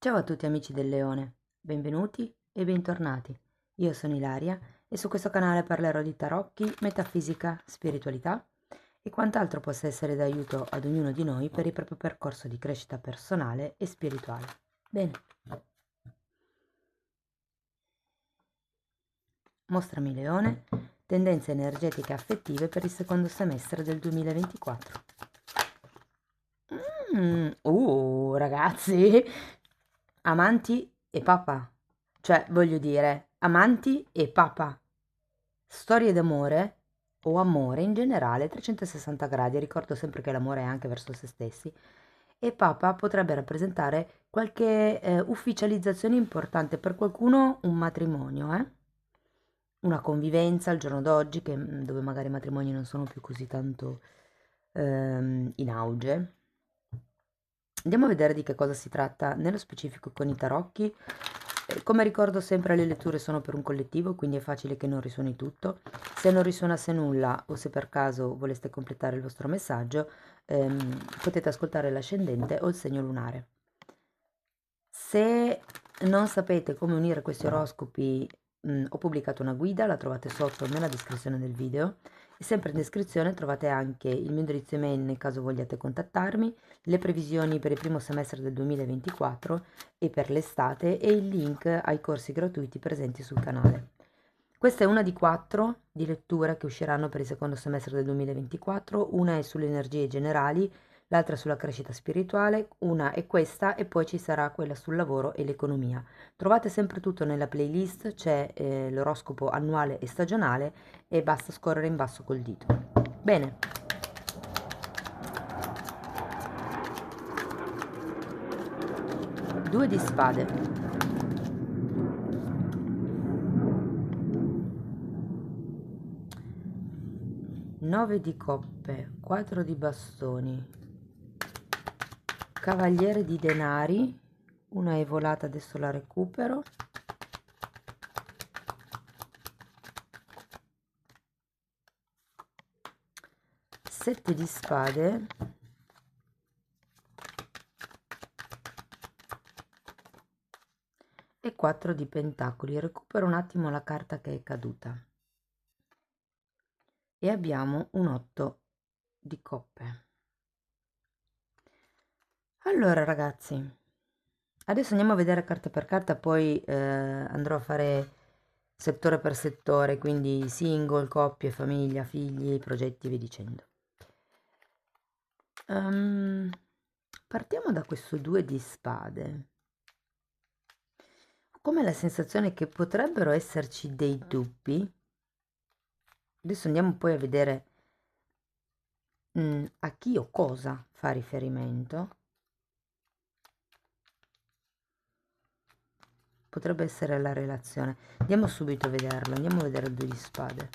Ciao a tutti amici del Leone, benvenuti e bentornati. Io sono Ilaria e su questo canale parlerò di tarocchi, metafisica, spiritualità e quant'altro possa essere d'aiuto ad ognuno di noi per il proprio percorso di crescita personale e spirituale. Bene, mostrami Leone, tendenze energetiche e affettive per il secondo semestre del 2024. Ragazzi, amanti e papa. Cioè, voglio dire, amanti e papa. Storie d'amore o amore in generale, 360 gradi. Ricordo sempre che l'amore è anche verso se stessi. E papa potrebbe rappresentare qualche ufficializzazione importante per qualcuno, un matrimonio, una convivenza al giorno d'oggi, dove magari i matrimoni non sono più così tanto in auge. Andiamo a vedere di che cosa si tratta nello specifico con i tarocchi. Come ricordo sempre, le letture sono per un collettivo, quindi è facile che non risuoni tutto. Se non risuonasse nulla o se per caso voleste completare il vostro messaggio, potete ascoltare l'ascendente o il segno lunare. Se non sapete come unire questi oroscopi, ho pubblicato una guida, la trovate sotto nella descrizione del video. E sempre in descrizione trovate anche il mio indirizzo email nel caso vogliate contattarmi, le previsioni per il primo semestre del 2024 e per l'estate e il link ai corsi gratuiti presenti sul canale. Questa è una di 4 di letture che usciranno per il secondo semestre del 2024, una è sulle energie generali, l'altra sulla crescita spirituale, una è questa e poi ci sarà quella sul lavoro e l'economia. Trovate sempre tutto nella playlist, c'è l'oroscopo annuale e stagionale e basta scorrere in basso col dito. Bene, 2 di spade, 9 di coppe, 4 di bastoni, cavaliere di denari, una è volata, adesso la recupero, 7 di spade, e 4 di pentacoli. Recupero un attimo la carta che è caduta e abbiamo un 8 di coppe. Allora ragazzi, adesso andiamo a vedere carta per carta, poi andrò a fare settore per settore, quindi single, coppie, famiglia, figli, progetti e via dicendo. Partiamo da questo 2 di spade. Ho come la sensazione che potrebbero esserci dei dubbi. Adesso andiamo poi a vedere a chi o cosa fa riferimento. Potrebbe essere la relazione. Andiamo subito a vederlo. Andiamo a vedere il 2 di spade.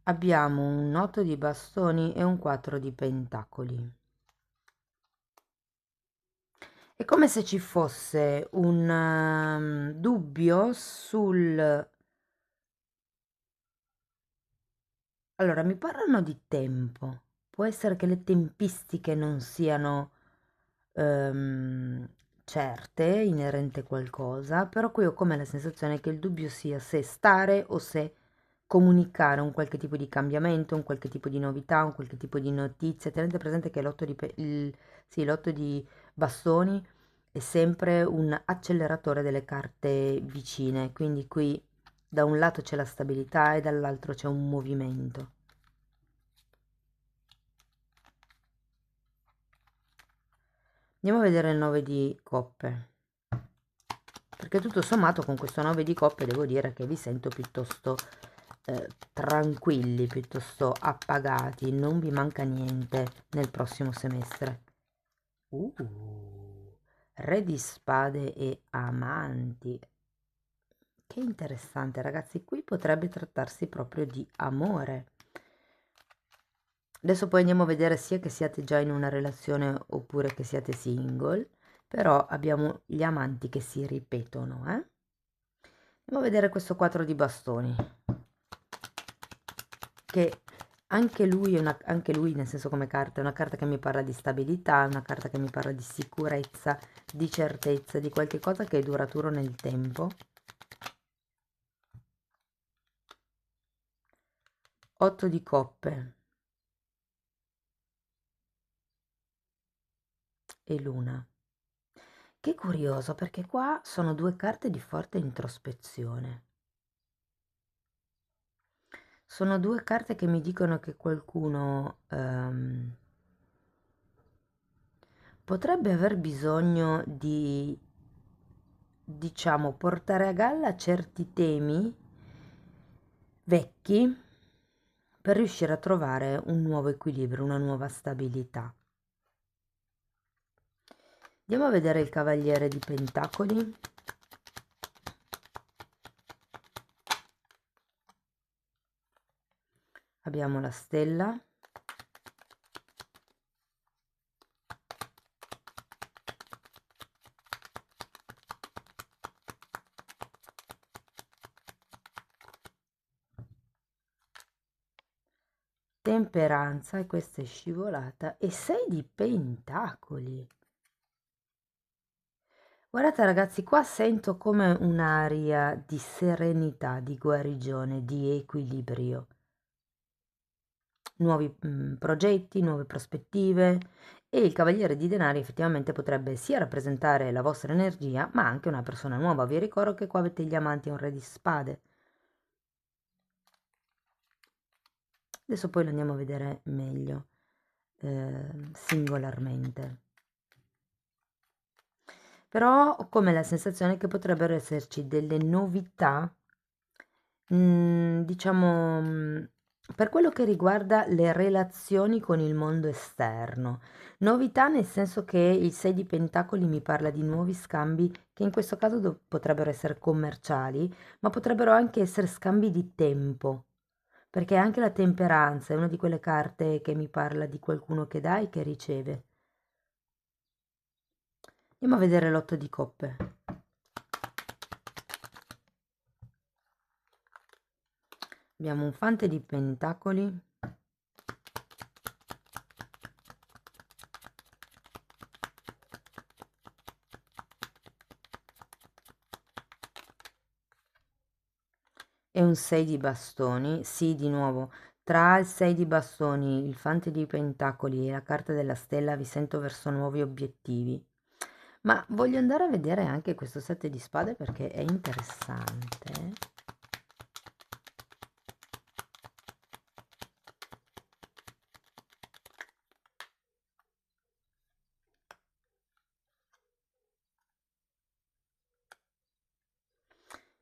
Abbiamo un 8 di bastoni e un 4 di pentacoli. È come se ci fosse un dubbio sul... Allora, mi parlano di tempo. Può essere che le tempistiche non siano ehm, certe, inerente a qualcosa, però qui ho come la sensazione che il dubbio sia se stare o se comunicare un qualche tipo di cambiamento, un qualche tipo di novità, un qualche tipo di notizia. Tenete presente che l'otto di bastoni è sempre un acceleratore delle carte vicine, quindi qui da un lato c'è la stabilità e dall'altro c'è un movimento. Andiamo a vedere il 9 di coppe, perché tutto sommato con questo 9 di coppe devo dire che vi sento piuttosto tranquilli, piuttosto appagati, non vi manca niente nel prossimo semestre. Re di spade e amanti. Che interessante ragazzi, qui potrebbe trattarsi proprio di amore. Adesso poi andiamo a vedere sia che siate già in una relazione oppure che siate single, però abbiamo gli amanti che si ripetono, eh? Andiamo a vedere questo 4 di bastoni, che anche lui nel senso come carta, è una carta che mi parla di stabilità, è una carta che mi parla di sicurezza, di certezza, di qualche cosa che è duraturo nel tempo. 8 di coppe e luna. Che curioso, perché qua sono due carte di forte introspezione. Sono due carte che mi dicono che qualcuno potrebbe aver bisogno di, diciamo, portare a galla certi temi vecchi per riuscire a trovare un nuovo equilibrio, una nuova stabilità. Andiamo a vedere il Cavaliere di Pentacoli. Abbiamo la stella. Temperanza, e questa è scivolata, e 6 di pentacoli. Guardate ragazzi, qua sento come un'aria di serenità, di guarigione, di equilibrio. Nuovi progetti, nuove prospettive, e il Cavaliere di Denari effettivamente potrebbe sia rappresentare la vostra energia, ma anche una persona nuova. Vi ricordo che qua avete gli amanti e un Re di Spade. Adesso poi lo andiamo a vedere meglio, singolarmente. Però ho come la sensazione che potrebbero esserci delle novità, diciamo, per quello che riguarda le relazioni con il mondo esterno. Novità nel senso che il 6 di Pentacoli mi parla di nuovi scambi che in questo caso potrebbero essere commerciali, ma potrebbero anche essere scambi di tempo, perché anche la temperanza è una di quelle carte che mi parla di qualcuno che dà e che riceve. Andiamo a vedere l'otto di coppe. Abbiamo un Fante di Pentacoli e un 6 di bastoni. Sì, di nuovo, tra il 6 di bastoni, il Fante di Pentacoli e la carta della stella vi sento verso nuovi obiettivi. Ma voglio andare a vedere anche questo 7 di spade perché è interessante.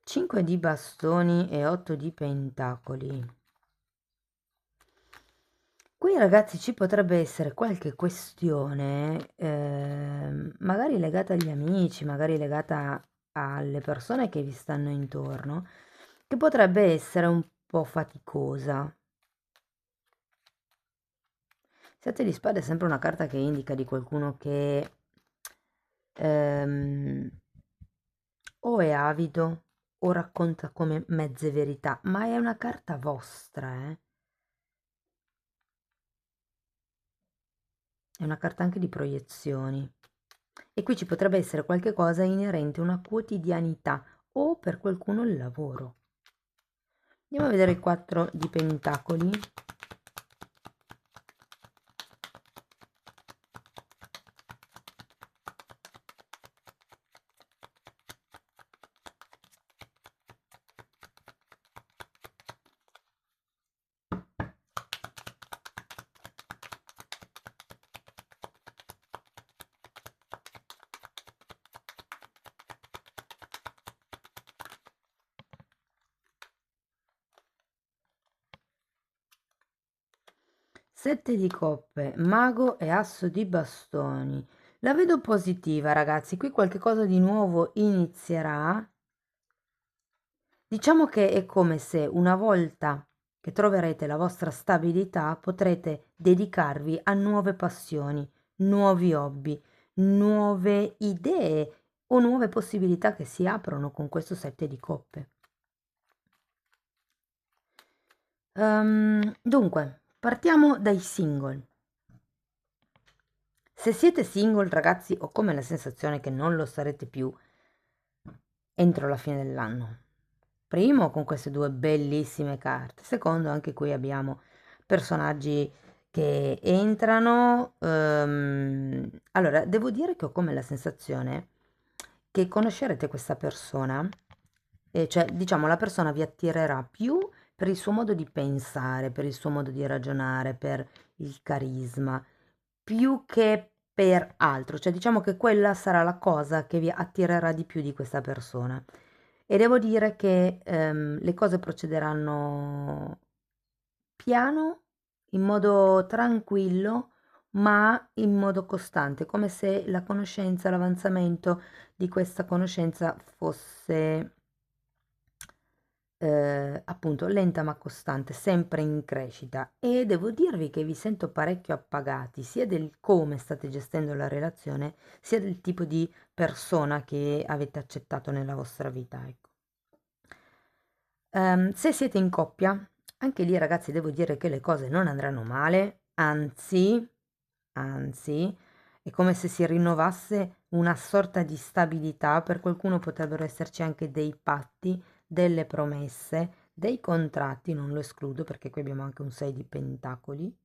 5 di bastoni e 8 di pentacoli. Qui ragazzi ci potrebbe essere qualche questione, magari legata agli amici, magari legata alle persone che vi stanno intorno, che potrebbe essere un po' faticosa. 7 di spade è sempre una carta che indica di qualcuno che ehm, o è avido o racconta come mezze verità, ma è una carta vostra, eh? È una carta anche di proiezioni. E qui ci potrebbe essere qualche cosa inerente a una quotidianità o per qualcuno il lavoro. Andiamo a vedere il 4 di pentacoli. Sette di coppe, mago e asso di bastoni. La vedo positiva, ragazzi. Qui qualche cosa di nuovo inizierà. Diciamo che è come se una volta che troverete la vostra stabilità, potrete dedicarvi a nuove passioni, nuovi hobby, nuove idee o nuove possibilità che si aprono con questo 7 di coppe. Dunque, partiamo dai single. Se siete single, ragazzi, ho come la sensazione che non lo sarete più entro la fine dell'anno. Primo, con queste due bellissime carte. Secondo, anche qui abbiamo personaggi che entrano. Allora, devo dire che ho come la sensazione che conoscerete questa persona, e cioè, diciamo, la persona vi attirerà più per il suo modo di pensare, per il suo modo di ragionare, per il carisma, più che per altro. Cioè, diciamo che quella sarà la cosa che vi attirerà di più di questa persona. E devo dire che le cose procederanno piano, in modo tranquillo, ma in modo costante, come se la conoscenza, l'avanzamento di questa conoscenza fosse appunto lenta ma costante, sempre in crescita. E devo dirvi che vi sento parecchio appagati, sia del come state gestendo la relazione, sia del tipo di persona che avete accettato nella vostra vita, ecco. Se siete in coppia, anche lì ragazzi devo dire che le cose non andranno male, anzi, è come se si rinnovasse una sorta di stabilità, per qualcuno potrebbero esserci anche dei patti, delle promesse, dei contratti, non lo escludo perché qui abbiamo anche un 6 di pentacoli.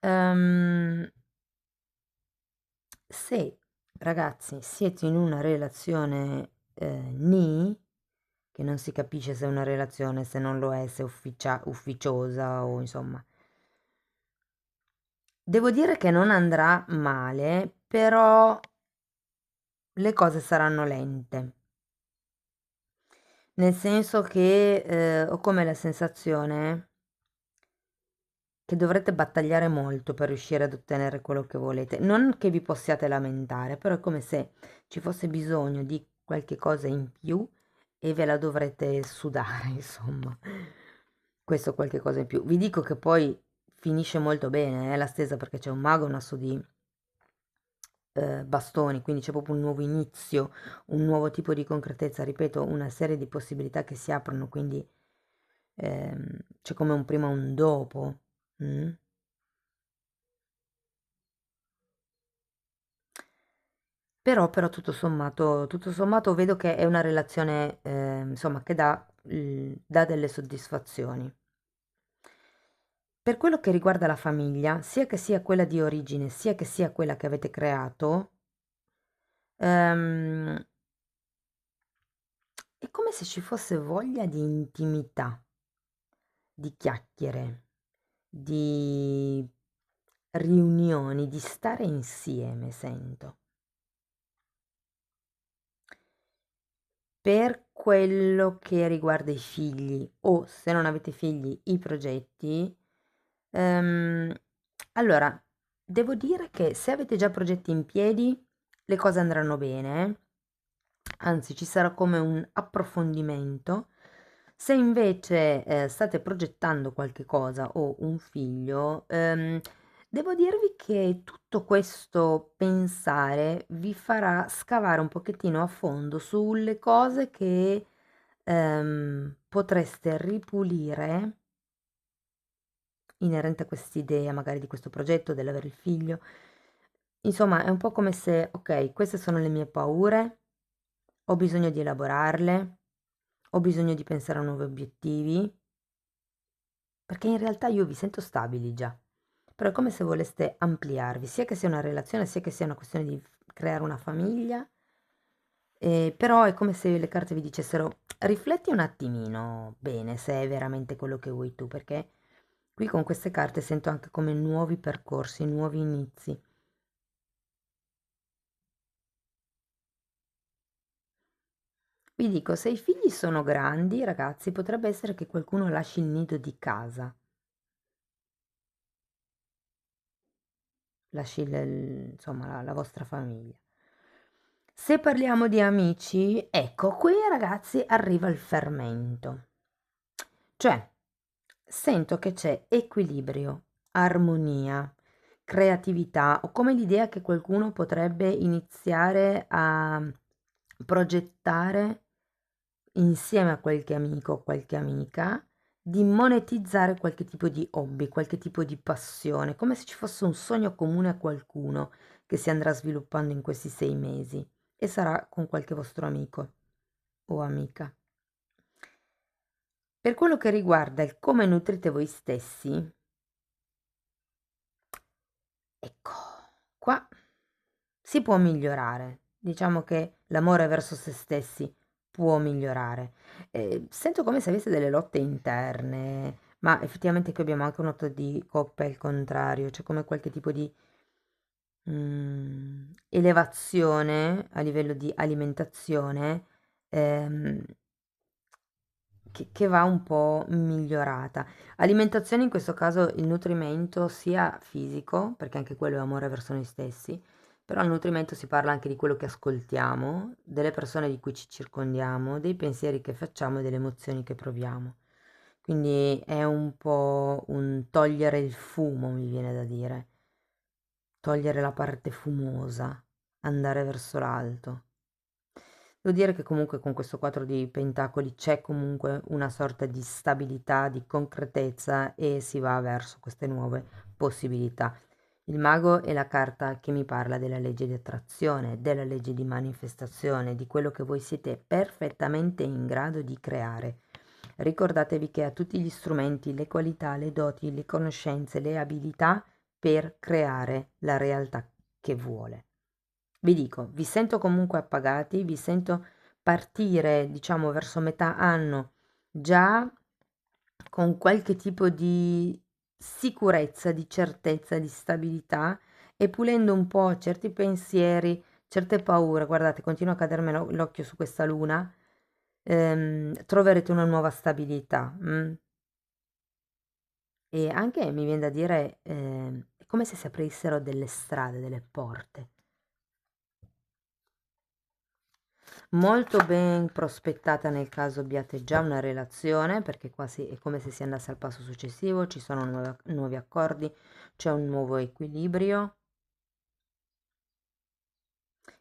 Ehm, Se ragazzi siete in una relazione che non si capisce se è una relazione, se non lo è, se è ufficiosa o insomma, devo dire che non andrà male, però le cose saranno lente. Nel senso che ho come la sensazione che dovrete battagliare molto per riuscire ad ottenere quello che volete. Non che vi possiate lamentare, però è come se ci fosse bisogno di qualche cosa in più e ve la dovrete sudare, insomma. Questo qualche cosa in più. Vi dico che poi finisce molto bene, la stesa, perché c'è un mago e un asso di bastoni, quindi c'è proprio un nuovo inizio, un nuovo tipo di concretezza, ripeto, una serie di possibilità che si aprono, quindi c'è come un prima e un dopo. Mm? Però tutto sommato vedo che è una relazione, insomma, che dà delle soddisfazioni. Per quello che riguarda la famiglia, sia che sia quella di origine, sia che sia quella che avete creato, ehm, è come se ci fosse voglia di intimità, di chiacchiere, di riunioni, di stare insieme, sento. Per quello che riguarda i figli o se non avete figli, i progetti, ehm, allora devo dire che se avete già progetti in piedi, le cose andranno bene, anzi ci sarà come un approfondimento. Se invece state progettando qualche cosa o un figlio, devo dirvi che tutto questo pensare vi farà scavare un pochettino a fondo sulle cose che potreste ripulire inerente a quest'idea, magari di questo progetto, dell'avere il figlio. Insomma, è un po' come se, ok, queste sono le mie paure, ho bisogno di elaborarle, ho bisogno di pensare a nuovi obiettivi, perché in realtà io vi sento stabili già, però è come se voleste ampliarvi, sia che sia una relazione, sia che sia una questione di creare una famiglia, però è come se le carte vi dicessero rifletti un attimino bene se è veramente quello che vuoi tu, perché qui con queste carte sento anche come nuovi percorsi, nuovi inizi. Vi dico, se i figli sono grandi, ragazzi, potrebbe essere che qualcuno lasci il nido di casa, lasci insomma la vostra famiglia. Se parliamo di amici, ecco, qui ragazzi arriva il fermento. Cioè, sento che c'è equilibrio, armonia, creatività, o come l'idea che qualcuno potrebbe iniziare a progettare insieme a qualche amico o qualche amica di monetizzare qualche tipo di hobby, qualche tipo di passione, come se ci fosse un sogno comune a qualcuno che si andrà sviluppando in questi 6 mesi e sarà con qualche vostro amico o amica. Per quello che riguarda il come nutrite voi stessi, ecco, qua si può migliorare. Diciamo che l'amore verso se stessi può migliorare. Sento come se avesse delle lotte interne, ma effettivamente qui abbiamo anche un 8 di coppe al contrario, c'è come qualche tipo di elevazione a livello di alimentazione, ehm, che va un po' migliorata. Alimentazione in questo caso il nutrimento sia fisico, perché anche quello è amore verso noi stessi, però al nutrimento si parla anche di quello che ascoltiamo, delle persone di cui ci circondiamo, dei pensieri che facciamo e delle emozioni che proviamo. Quindi è un po' un togliere il fumo, mi viene da dire, togliere la parte fumosa, andare verso l'alto. Devo dire che comunque con questo 4 di pentacoli c'è comunque una sorta di stabilità, di concretezza e si va verso queste nuove possibilità. Il mago è la carta che mi parla della legge di attrazione, della legge di manifestazione, di quello che voi siete perfettamente in grado di creare. Ricordatevi che ha tutti gli strumenti, le qualità, le doti, le conoscenze, le abilità per creare la realtà che vuole. Vi dico, vi sento comunque appagati, vi sento partire, diciamo, verso metà anno già con qualche tipo di sicurezza, di certezza, di stabilità e pulendo un po' certi pensieri, certe paure. Guardate, continua a cadermi l'occhio su questa luna, troverete una nuova stabilità. E anche mi viene da dire, è come se si aprissero delle strade, delle porte. Molto ben prospettata nel caso abbiate già una relazione, perché qua è come se si andasse al passo successivo, ci sono nuovi accordi, c'è un nuovo equilibrio.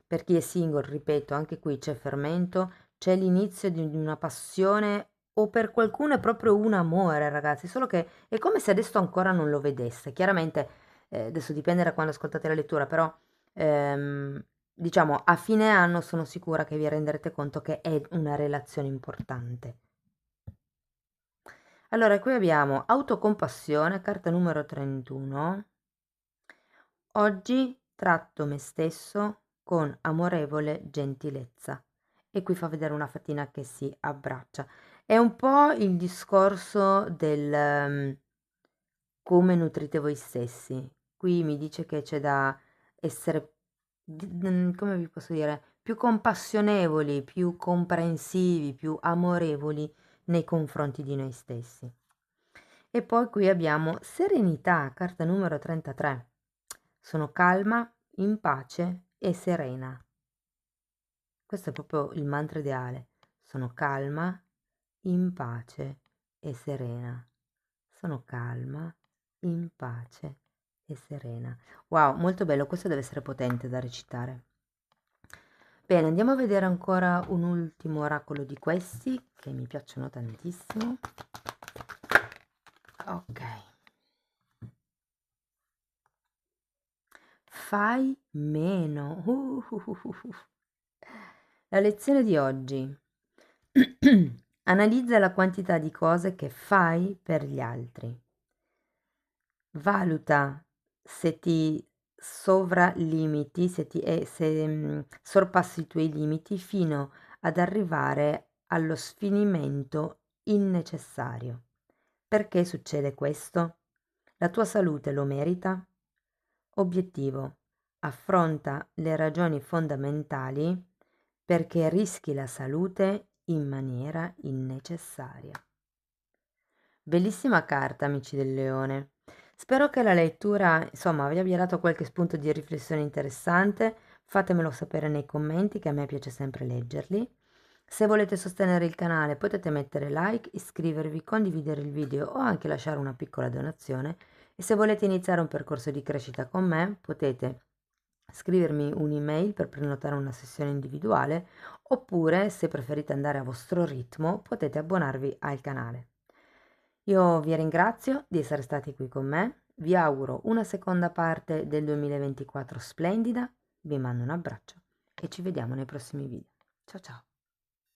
Per chi è single, ripeto, anche qui c'è fermento, c'è l'inizio di una passione o per qualcuno è proprio un amore, ragazzi, solo che è come se adesso ancora non lo vedesse. Chiaramente, adesso dipende da quando ascoltate la lettura, però diciamo a fine anno sono sicura che vi renderete conto che è una relazione importante. Allora, qui abbiamo autocompassione, carta numero 31. Oggi tratto me stesso con amorevole gentilezza. E qui fa vedere una fatina che si abbraccia. È un po' il discorso del come nutrite voi stessi. Qui mi dice che c'è da essere, come vi posso dire, più compassionevoli, più comprensivi, più amorevoli nei confronti di noi stessi. E poi qui abbiamo serenità, carta numero 33. Sono calma, in pace e serena. Questo è proprio il mantra ideale. Sono calma, in pace e serena. Sono calma, in pace e serena. Wow, molto bello, questo deve essere potente da recitare. Bene, andiamo a vedere ancora un ultimo oracolo di questi che mi piacciono tantissimo. Ok. Fai meno. La lezione di oggi. Analizza la quantità di cose che fai per gli altri. Valuta se ti sovralimiti, se sorpassi i tuoi limiti fino ad arrivare allo sfinimento innecessario. Perché succede questo? La tua salute lo merita? Obiettivo: affronta le ragioni fondamentali perché rischi la salute in maniera innecessaria. Bellissima carta, amici del leone. Spero che la lettura, insomma, vi abbia dato qualche spunto di riflessione interessante. Fatemelo sapere nei commenti, che a me piace sempre leggerli. Se volete sostenere il canale potete mettere like, iscrivervi, condividere il video o anche lasciare una piccola donazione, e se volete iniziare un percorso di crescita con me potete scrivermi un'email per prenotare una sessione individuale, oppure se preferite andare a vostro ritmo potete abbonarvi al canale. Io vi ringrazio di essere stati qui con me, vi auguro una seconda parte del 2024 splendida, vi mando un abbraccio e ci vediamo nei prossimi video. Ciao ciao!